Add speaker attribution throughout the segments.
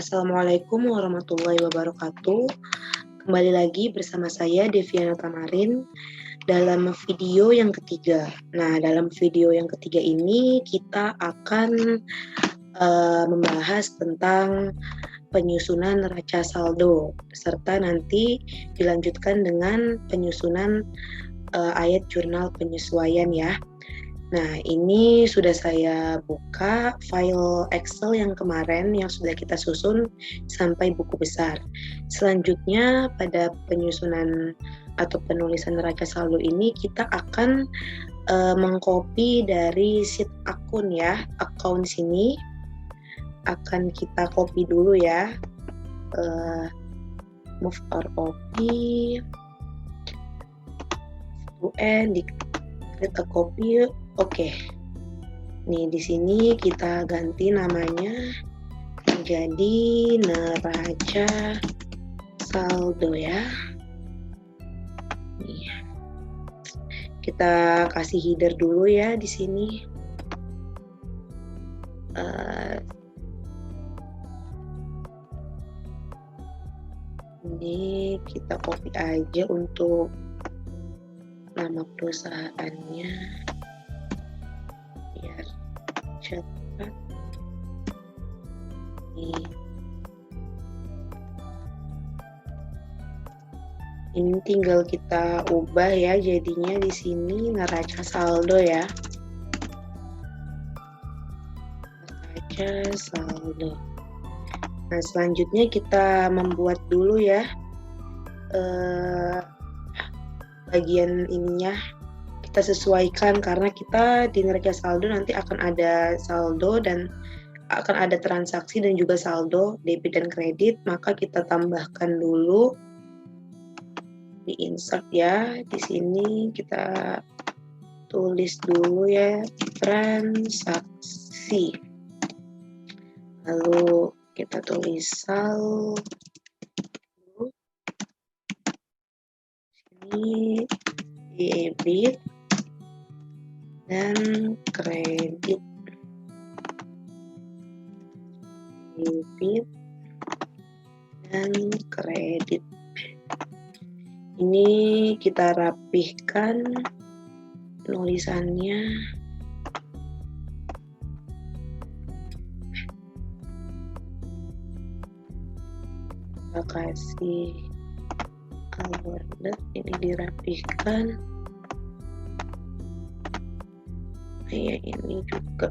Speaker 1: Assalamualaikum warahmatullahi wabarakatuh. Kembali lagi bersama saya Deviana Tamarin dalam video yang ketiga. Nah, dalam video yang ketiga ini kita akan membahas tentang penyusunan neraca saldo serta nanti dilanjutkan dengan penyusunan ayat jurnal penyesuaian ya. Nah, ini sudah saya buka file Excel yang kemarin yang sudah kita susun sampai buku besar. Selanjutnya pada penyusunan atau penulisan neraca saldo ini kita akan mengcopy dari sheet akun ya, account sini akan kita copy dulu ya. Move or copy to end, create a copy. Oke. Nih di sini kita ganti namanya menjadi neraca saldo ya. Nih. Kita kasih header dulu ya di sini. Ini kita copy aja untuk nama perusahaannya biar cepat. Ini tinggal kita ubah ya, jadinya di sini neraca saldo ya. Neraca saldo. Nah, selanjutnya kita membuat dulu ya bagian ininya. Kita sesuaikan karena kita di neraca saldo nanti akan ada saldo dan akan ada transaksi dan juga saldo debit dan kredit, maka kita tambahkan dulu di insert ya. Di sini kita tulis dulu ya transaksi. Lalu kita tulis saldo. Ini debit dan kredit. Debit dan kredit. Ini kita rapihkan tulisannya. Kita kasih border, ini dirapihkan. Kayak ini juga.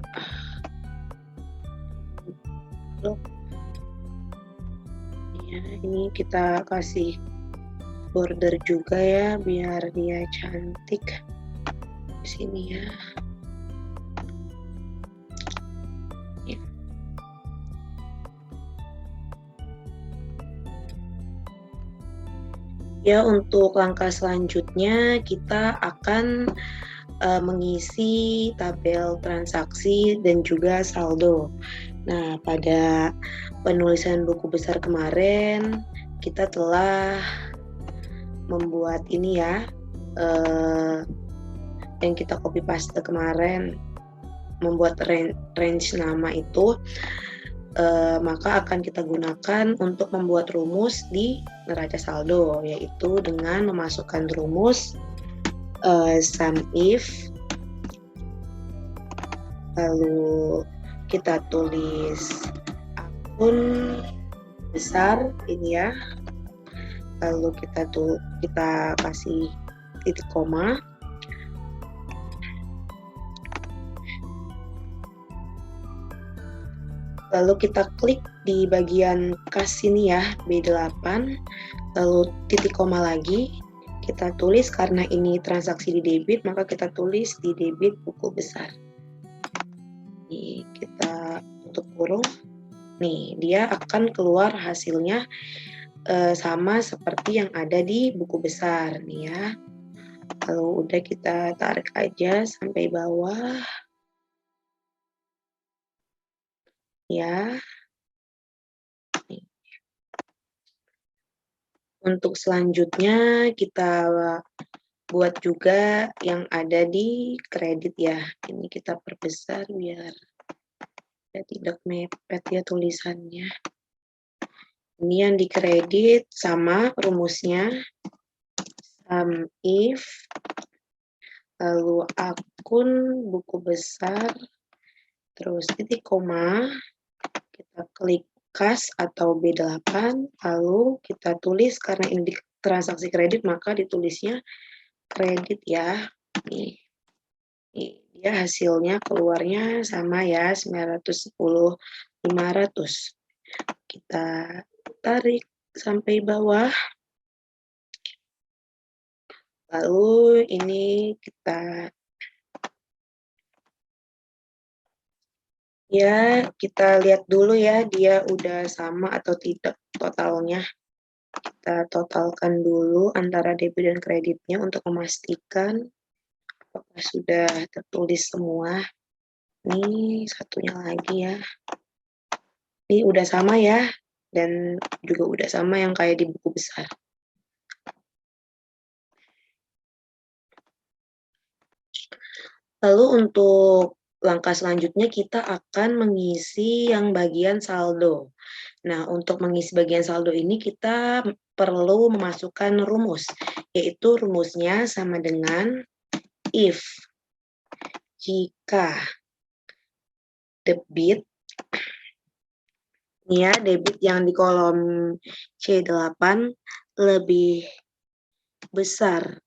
Speaker 1: Ya, ini kita kasih border juga ya biar dia cantik di sini ya. Ya, untuk langkah selanjutnya kita akan mengisi tabel transaksi dan juga saldo. Nah, pada penulisan buku besar kemarin kita telah membuat ini ya, yang kita copy paste kemarin, membuat range nama itu. Maka akan kita gunakan untuk membuat rumus di neraca saldo, yaitu dengan memasukkan rumus sum if, lalu kita tulis akun besar ini ya, lalu kita kasih titik koma. Lalu kita klik di bagian kas sini ya, B8, lalu titik koma lagi, kita tulis karena ini transaksi di debit, maka kita tulis di debit buku besar. Nih, kita tutup kurung. Nih, dia akan keluar hasilnya sama seperti yang ada di buku besar nih ya. Kalau udah kita tarik aja sampai bawah. Ya. Untuk selanjutnya kita buat juga yang ada di kredit ya. Ini kita perbesar biar tidak mepet ya tulisannya. Ini yang dikredit sama rumusnya sum if, lalu akun buku besar, terus titik koma, kita klik kas atau B8, lalu kita tulis karena ini transaksi kredit maka ditulisnya kredit ya. Nih, dia hasilnya keluarnya sama ya 910 500. Kita tarik sampai bawah. Lalu ini kita lihat dulu ya dia udah sama atau tidak totalnya. Kita totalkan dulu antara debit dan kreditnya untuk memastikan apakah sudah tertulis semua. Ini satunya lagi ya. Ini udah sama ya, dan juga udah sama yang kayak di buku besar. Lalu untuk langkah selanjutnya kita akan mengisi yang bagian saldo. Nah, untuk mengisi bagian saldo ini kita perlu memasukkan rumus, yaitu rumusnya sama dengan if jika debit, ya debit yang di kolom C8 lebih besar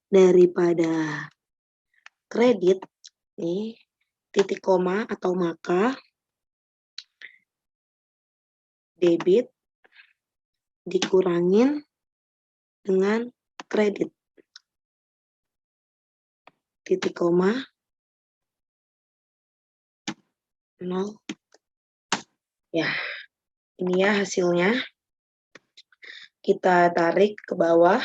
Speaker 1: daripada kredit, nih titik koma atau maka debit dikurangin dengan kredit, titik koma 0. Ya, ini ya hasilnya. Kita tarik ke bawah.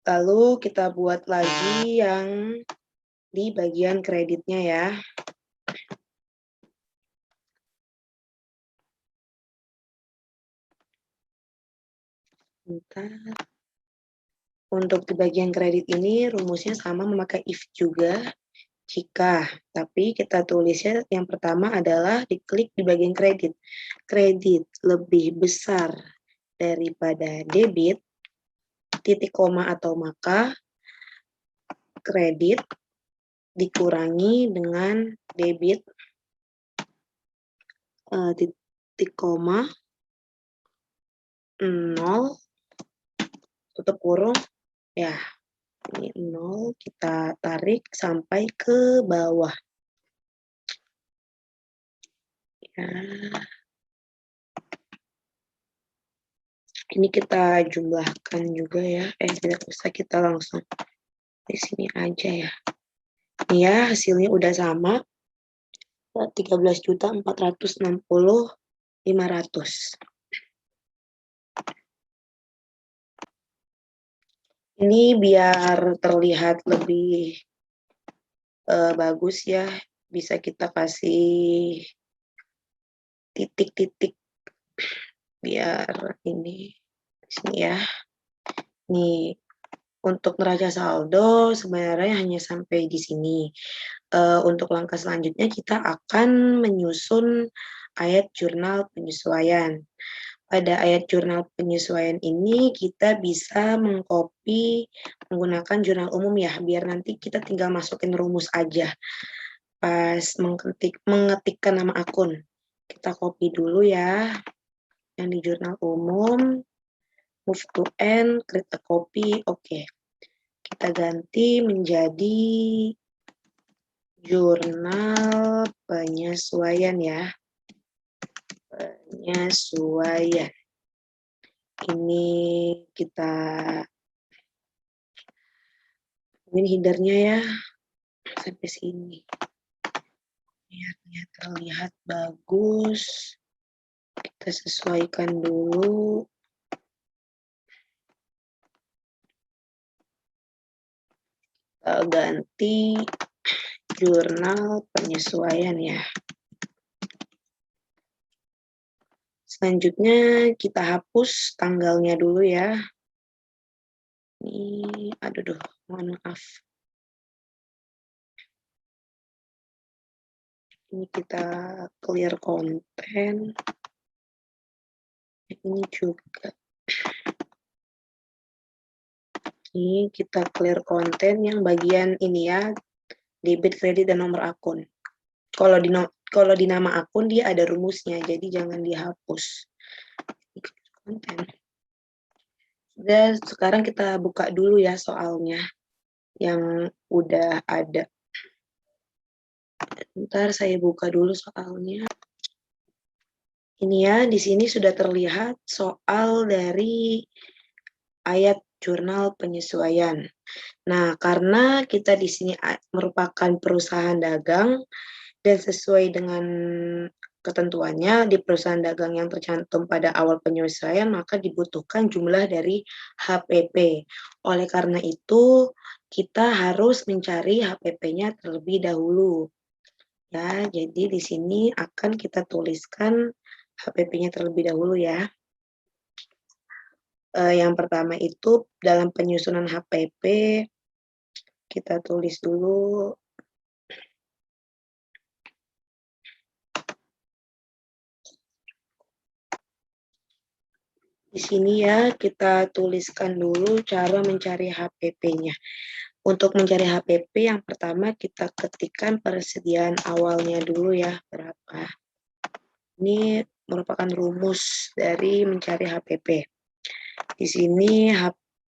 Speaker 1: Lalu kita buat lagi yang di bagian kreditnya ya. Bentar. Untuk di bagian kredit ini rumusnya sama memakai if juga jika, tapi kita tulisnya yang pertama adalah diklik di bagian kredit. Kredit lebih besar daripada debit, titik koma atau maka kredit dikurangi dengan debit, titik koma 0 tutup kurung ya, ini 0 kita tarik sampai ke bawah ya. Ini kita jumlahkan juga ya, tidak usah, kita langsung di sini aja ya. Ini ya hasilnya udah sama 13.460.500. Ini biar terlihat lebih bagus ya, bisa kita kasih titik-titik biar ini sini ya. Nih, untuk neraca saldo sebenarnya hanya sampai di sini. Untuk langkah selanjutnya kita akan menyusun ayat jurnal penyesuaian. Pada ayat jurnal penyesuaian ini kita bisa mengcopy menggunakan jurnal umum ya, biar nanti kita tinggal masukin rumus aja pas mengetikkan nama akun. Kita copy dulu ya yang di jurnal umum, move to end, create a copy, oke. Kita ganti menjadi jurnal penyesuaian ya. Penyesuaian. Ini kita ini headernya ya sampai sini. Biar terlihat bagus. Kita sesuaikan dulu. Ganti jurnal penyesuaian ya. Selanjutnya kita hapus tanggalnya dulu ya. Ini, aduh, mohon maaf. Ini kita clear konten. Ini juga. Ini kita clear konten yang bagian ini ya, debit, kredit, dan nomor akun. Kalau di nama akun dia ada rumusnya, jadi jangan dihapus. Konten. Dan sekarang kita buka dulu ya soalnya yang udah ada. Ntar saya buka dulu soalnya. Ini ya, di sini sudah terlihat soal dari ayat jurnal penyesuaian. Nah, karena kita di sini merupakan perusahaan dagang dan sesuai dengan ketentuannya di perusahaan dagang yang tercantum pada awal penyesuaian, maka dibutuhkan jumlah dari HPP. Oleh karena itu, kita harus mencari HPP-nya terlebih dahulu. Ya, jadi di sini akan kita tuliskan HPP-nya terlebih dahulu ya. Yang pertama itu dalam penyusunan HPP, kita tulis dulu di sini ya, kita tuliskan dulu cara mencari HPP-nya. Untuk mencari HPP yang pertama kita ketikkan persediaan awalnya dulu ya, berapa. Ini merupakan rumus dari mencari HPP. Di sini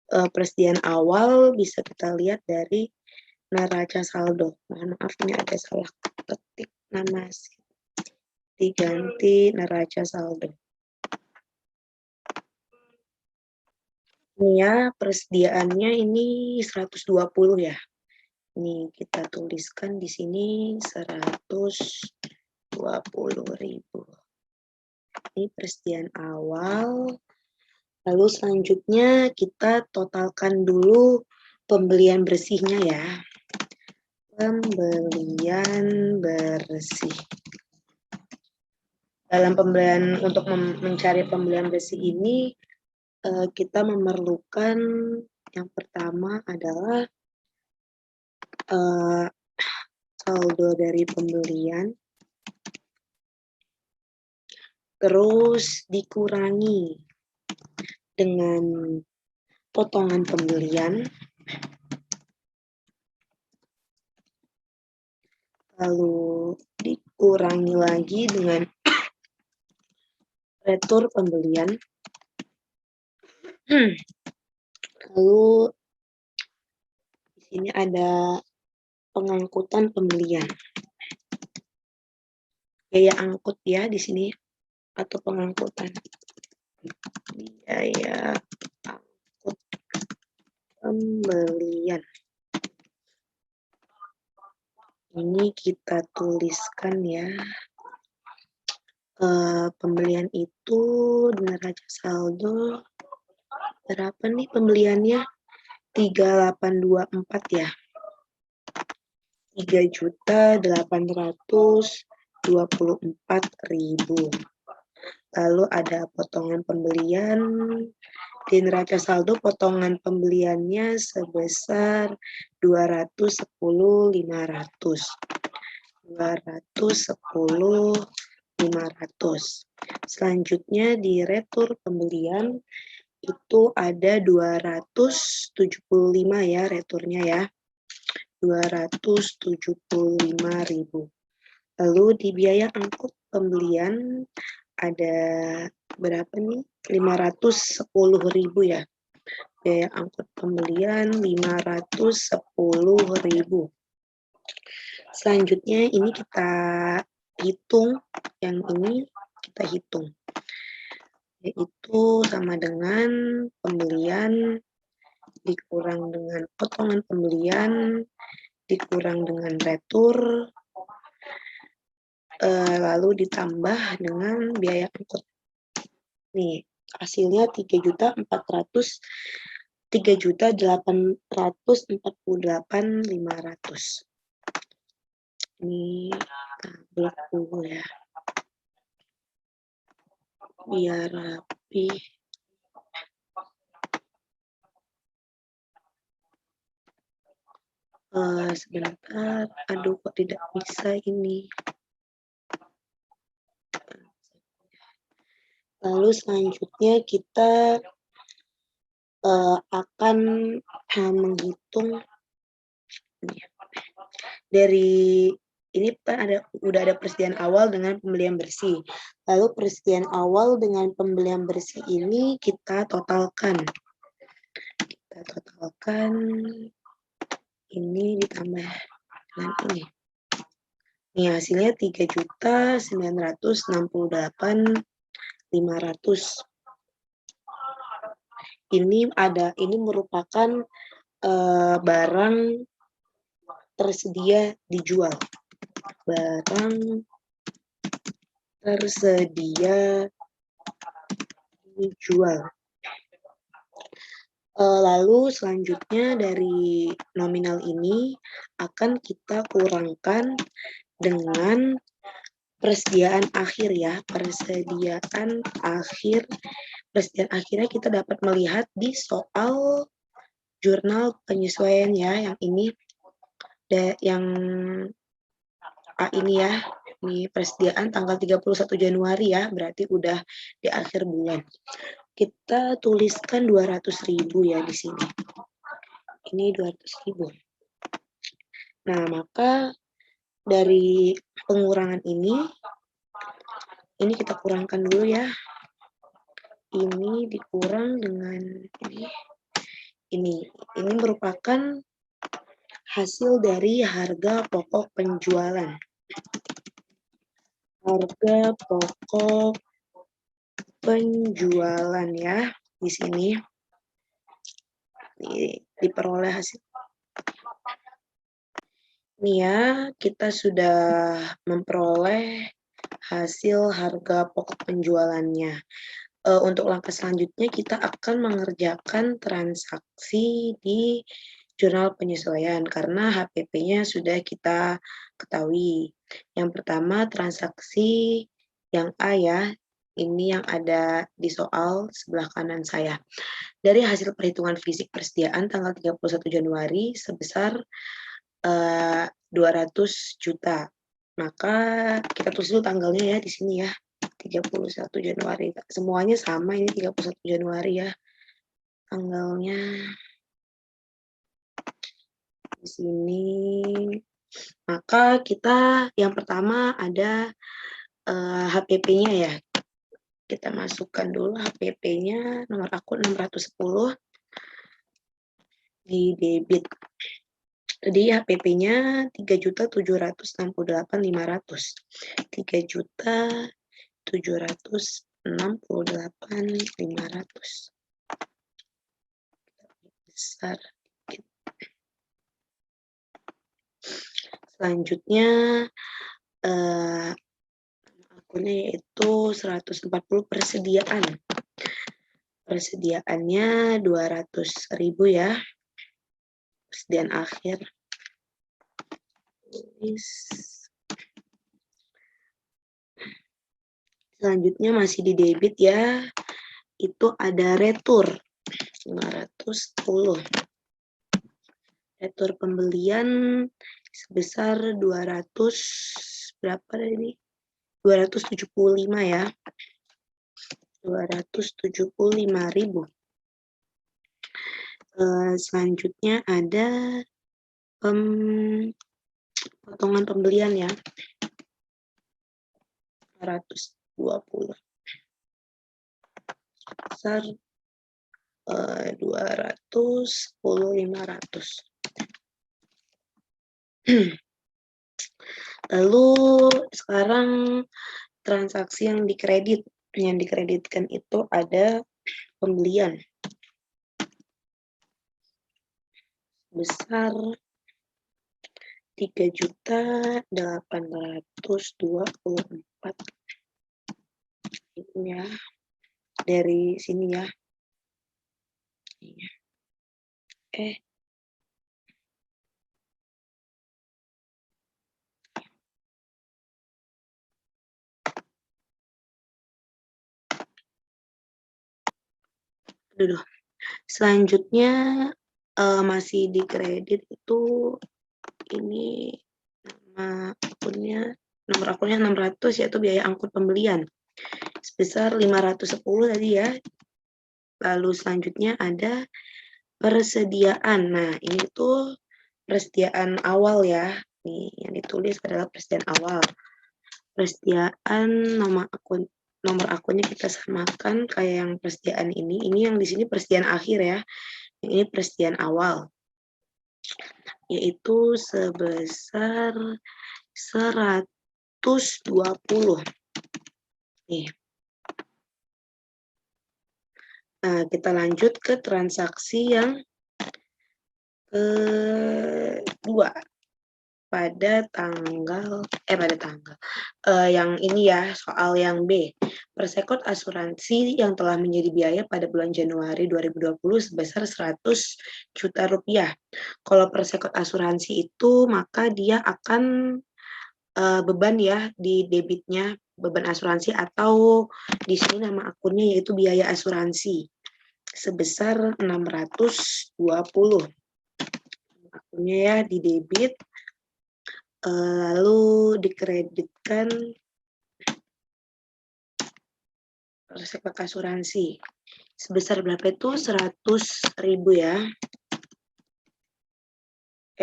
Speaker 1: persediaan awal bisa kita lihat dari neraca saldo. Mohon maaf ini ada salah ketik nama, diganti neraca saldo. Ini ya, persediaannya ini 120 ya. Ini kita tuliskan di sini 120.000. Ini persediaan awal. Lalu selanjutnya kita totalkan dulu pembelian bersihnya ya. Pembelian bersih. Dalam pembelian, untuk mencari pembelian bersih ini, kita memerlukan yang pertama adalah saldo dari pembelian, terus dikurangi dengan potongan pembelian, lalu dikurangi lagi dengan retur pembelian, lalu di sini ada pengangkutan pembelian, biaya angkut ya di sini atau pengangkutan, biaya angkut pembelian. Ini kita tuliskan ya. Pembelian itu neraca saldo berapa nih pembeliannya? 3824 ya. 3.824.000. Lalu ada potongan pembelian di neraca saldo, potongan pembeliannya sebesar 210.500. 210.500. Selanjutnya di retur pembelian itu ada 275 ya returnya ya. 275.000. Lalu di biaya angkut pembelian ada berapa nih? 510.000 ya. Biaya angkut pembelian 510.000. Selanjutnya ini kita hitung, yang ini kita hitung. Yaitu sama dengan pembelian dikurang dengan potongan pembelian dikurang dengan retur, lalu ditambah dengan biaya angkut. Nih, hasilnya 3.848.500. Ini blok dulu ya. Biar rapi. Sebentar, aduh kok tidak bisa ini. Lalu selanjutnya kita akan menghitung dari ini kan udah ada persediaan awal dengan pembelian bersih. Lalu persediaan awal dengan pembelian bersih ini kita totalkan. Kita totalkan ini ditambah dengan ini. Nih hasilnya 3.968.500. Ini merupakan barang tersedia dijual. Barang tersedia dijual. Lalu selanjutnya dari nominal ini akan kita kurangkan dengan persediaan akhir ya. Persediaan akhirnya kita dapat melihat di soal jurnal penyesuaian ya, yang ini yang A ini ya. Ini persediaan tanggal 31 Januari ya, berarti udah di akhir bulan. Kita tuliskan 200.000 ya di sini. Ini 200.000. Nah, maka dari pengurangan ini kita kurangkan dulu ya. Ini dikurang dengan ini. Ini merupakan hasil dari harga pokok penjualan. Harga pokok penjualan ya di sini. Ini diperoleh hasil. Ini ya, kita sudah memperoleh hasil harga pokok penjualannya. Untuk langkah selanjutnya kita akan mengerjakan transaksi di jurnal penyesuaian karena HPP-nya sudah kita ketahui. Yang pertama transaksi yang A ya, ini yang ada di soal sebelah kanan saya. Dari hasil perhitungan fisik persediaan tanggal 31 Januari sebesar 200 juta. Maka kita tulis dulu tanggalnya ya di sini ya. 31 Januari. Semuanya sama, ini 31 Januari ya. Tanggalnya di sini. Maka kita yang pertama ada HPP-nya ya. Kita masukkan dulu HPP-nya, nomor akun 610 di debit. Jadi HPP-nya 3.768.500. 3.768.500. Besar. Selanjutnya akunnya yaitu 140 persediaan. Persediaannya 200.000 ya. Persediaan akhir. Selanjutnya masih di debit ya. Itu ada retur 510. Retur pembelian sebesar 200 berapa ini? 275 ya. 275.000. Selanjutnya ada potongan pembelian ya. 420. Besar 210.500. Lalu sekarang transaksi yang dikredit. Yang dikreditkan itu ada pembelian besar 3.824. Ini ya. Dari sini ya. Selanjutnya masih di kredit itu ini nomor akunnya 600, yaitu biaya angkut pembelian sebesar 510 tadi ya. Lalu selanjutnya ada persediaan. Nah, ini tuh persediaan awal ya. Nih, yang ditulis adalah persediaan awal. Persediaan nomor akunnya kita samakan kayak yang persediaan ini. Ini yang di sini persediaan akhir ya. Yang ini persediaan awal. Yaitu sebesar 120. Nih. Nah, kita lanjut ke transaksi yang kedua. pada tanggal yang ini ya, soal yang B. Persekot asuransi yang telah menjadi biaya pada bulan Januari 2020 sebesar 100 juta rupiah. Kalau persekot asuransi itu maka dia akan beban ya di debitnya, beban asuransi, atau di sini nama akunnya yaitu biaya asuransi sebesar 620. Akunnya ya di debit, lalu dikreditkan persekot asuransi sebesar berapa itu? 100.000 ya.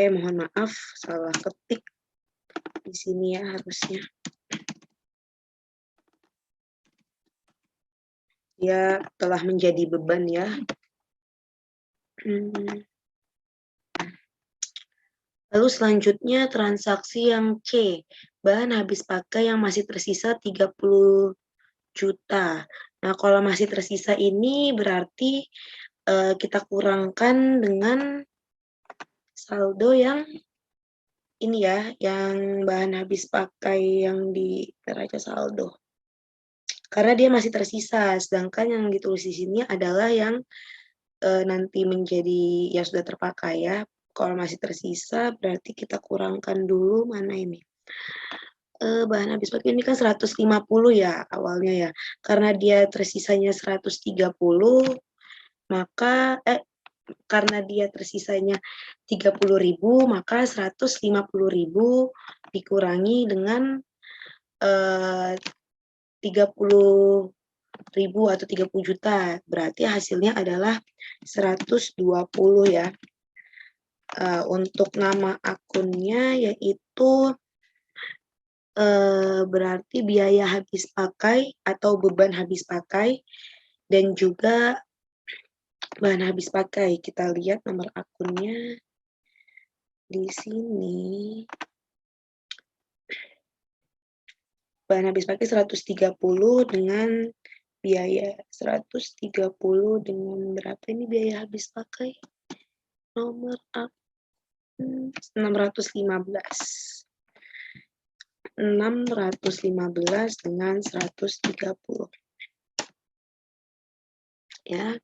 Speaker 1: Mohon maaf, salah ketik di sini ya harusnya. Dia telah menjadi beban ya. Lalu selanjutnya transaksi yang C, bahan habis pakai yang masih tersisa 30 juta. Nah, kalau masih tersisa ini berarti kita kurangkan dengan saldo yang ini ya, yang bahan habis pakai yang di neraca saldo. Karena dia masih tersisa, sedangkan yang ditulis di sini adalah yang nanti menjadi yang sudah terpakai ya. Kalau masih tersisa berarti kita kurangkan dulu, mana ini? Bahan habis pakai ini kan 150 ya awalnya ya. Karena dia tersisanya 130, maka karena dia tersisanya 30.000, maka 150.000 dikurangi dengan 30.000 atau 30 juta. Berarti hasilnya adalah 120 ya. Untuk nama akunnya yaitu berarti biaya habis pakai atau beban habis pakai dan juga bahan habis pakai. Kita lihat nomor akunnya di sini. Bahan habis pakai 130 dengan biaya 130 dengan berapa ini biaya habis pakai? Nomor akun 615. 615 dengan 130. Ya.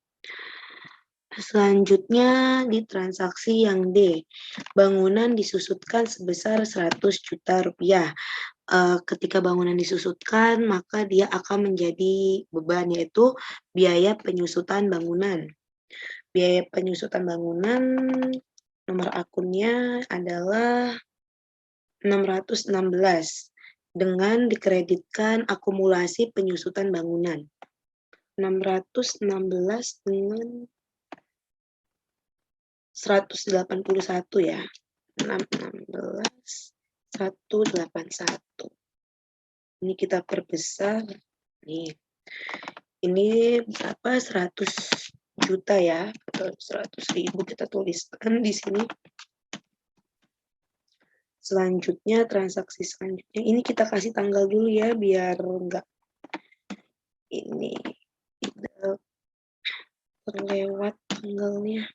Speaker 1: Selanjutnya di transaksi yang D, bangunan disusutkan sebesar 100 juta rupiah. Ketika bangunan disusutkan, maka dia akan menjadi beban, yaitu biaya penyusutan bangunan. Biaya penyusutan bangunan, nomor akunnya adalah 616 dengan dikreditkan akumulasi penyusutan bangunan. 616 dengan 181 ya. 616 181. Ini kita perbesar. Nih. Ini berapa? 100 juta ya, atau 100.000 kita tuliskan di sini. Selanjutnya transaksi selanjutnya ini kita kasih tanggal dulu ya biar enggak ini tidak terlewat tanggalnya.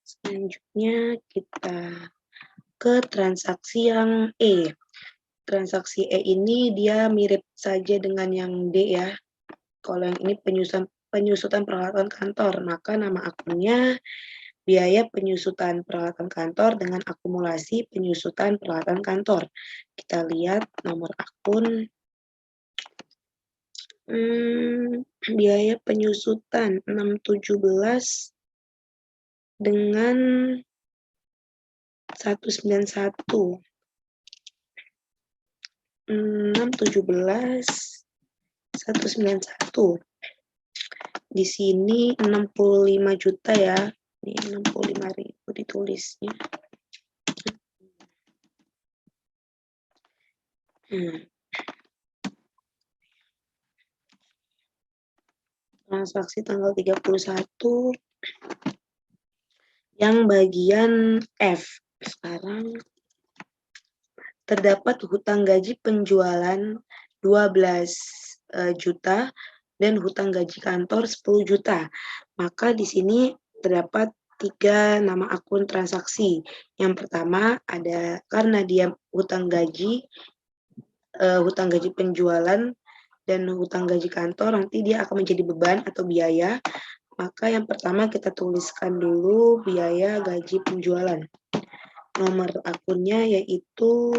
Speaker 1: Selanjutnya kita ke transaksi yang E. Transaksi E ini dia mirip saja dengan yang D ya. Kalau yang ini penyusutan peralatan kantor, maka nama akunnya biaya penyusutan peralatan kantor dengan akumulasi penyusutan peralatan kantor. Kita lihat nomor akun. Biaya penyusutan 617 dengan 191, 617, 191. Di sini 65 juta ya. Ini 65.000 ditulisnya. Transaksi tanggal 31 yang bagian F. Sekarang terdapat hutang gaji penjualan 12 juta dan hutang gaji kantor 10 juta. Maka di sini terdapat 3 nama akun transaksi. Yang pertama ada karena dia hutang gaji penjualan dan hutang gaji kantor, nanti dia akan menjadi beban atau biaya. Maka yang pertama kita tuliskan dulu biaya gaji penjualan. Nomor akunnya yaitu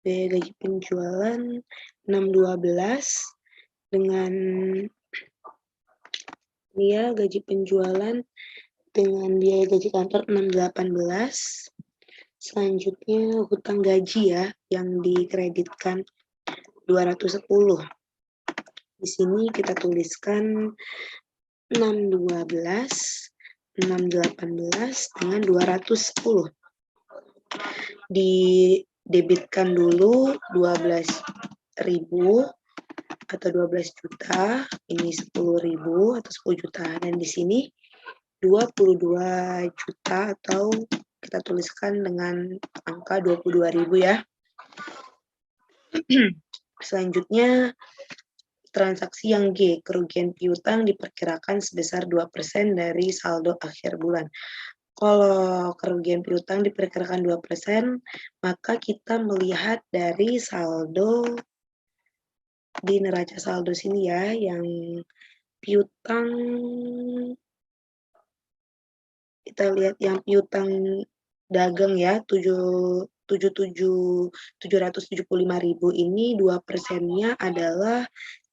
Speaker 1: biaya gaji penjualan 612 dengan biaya gaji penjualan dengan biaya gaji kantor 618. Selanjutnya hutang gaji ya yang dikreditkan 210. Di sini kita tuliskan 612, 618 dengan 210. Didebitkan dulu 12.000 atau 12 juta, ini 10.000 atau 10 juta, dan di sini 22 juta atau kita tuliskan dengan angka 22.000 ya. Selanjutnya transaksi yang G, kerugian piutang diperkirakan sebesar 2% dari saldo akhir bulan. Kalau kerugian piutang diperkirakan 2%, maka kita melihat dari saldo di neraca saldo sini ya, yang piutang, kita lihat yang piutang dagang ya, 775.000 ini 2%-nya adalah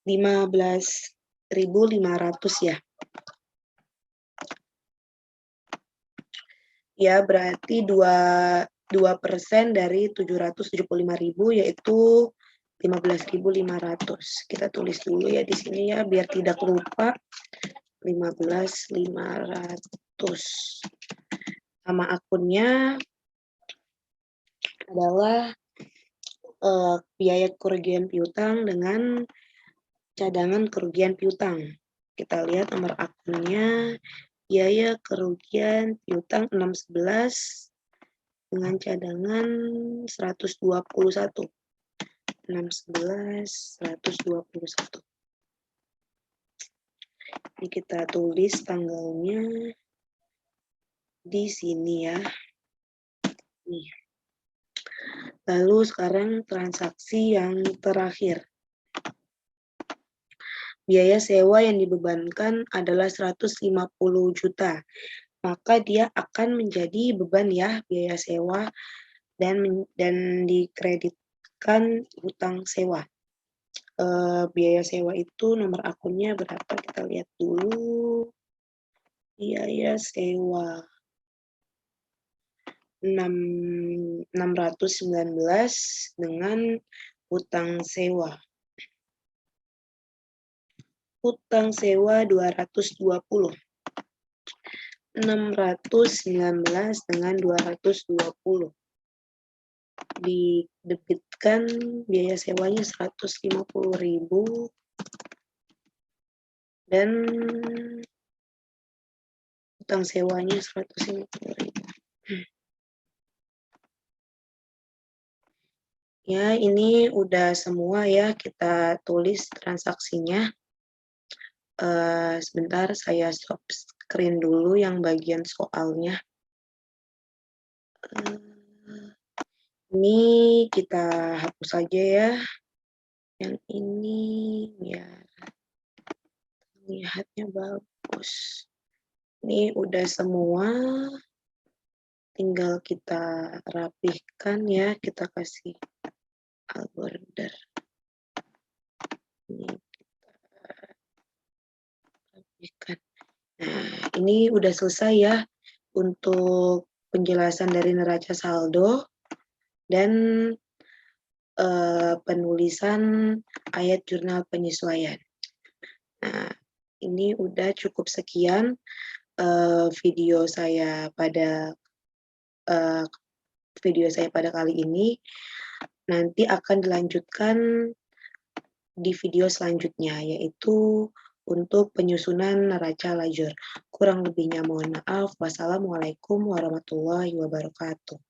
Speaker 1: 15.500 ya. Ya, berarti 2% dari 775.000 yaitu 15.500. Kita tulis dulu ya di sini ya biar tidak lupa. 15.500. Nama akunnya adalah biaya kerugian piutang dengan cadangan kerugian piutang. Kita lihat nomor akunnya, biaya kerugian piutang 611 dengan cadangan 121. 611 121. Ini kita tulis tanggalnya di sini ya. Nih. Lalu sekarang transaksi yang terakhir. Biaya sewa yang dibebankan adalah 150 juta. Maka dia akan menjadi beban ya, biaya sewa dan dikreditkan hutang sewa. Biaya sewa itu nomor akunnya berapa? Kita lihat dulu. Biaya sewa 619 dengan hutang sewa. Hutang sewa 220. 619 dengan 220. Didebitkan biaya sewanya 150.000 dan hutang sewanya 150.000. Ya, ini udah semua ya, kita tulis transaksinya. Sebentar, saya stop screen dulu yang bagian soalnya. Ini kita hapus saja ya. Yang ini biar lihatnya bagus. Ini udah semua. Tinggal kita rapihkan ya, kita kasih border. Ini kita rapihkan. Nah, ini udah selesai ya untuk penjelasan dari neraca saldo, dan penulisan ayat jurnal penyesuaian. Nah, ini udah cukup sekian video saya pada kali ini. Nanti akan dilanjutkan di video selanjutnya, yaitu untuk penyusunan neraca lajur. Kurang lebihnya mohon maaf. Wassalamualaikum warahmatullahi wabarakatuh.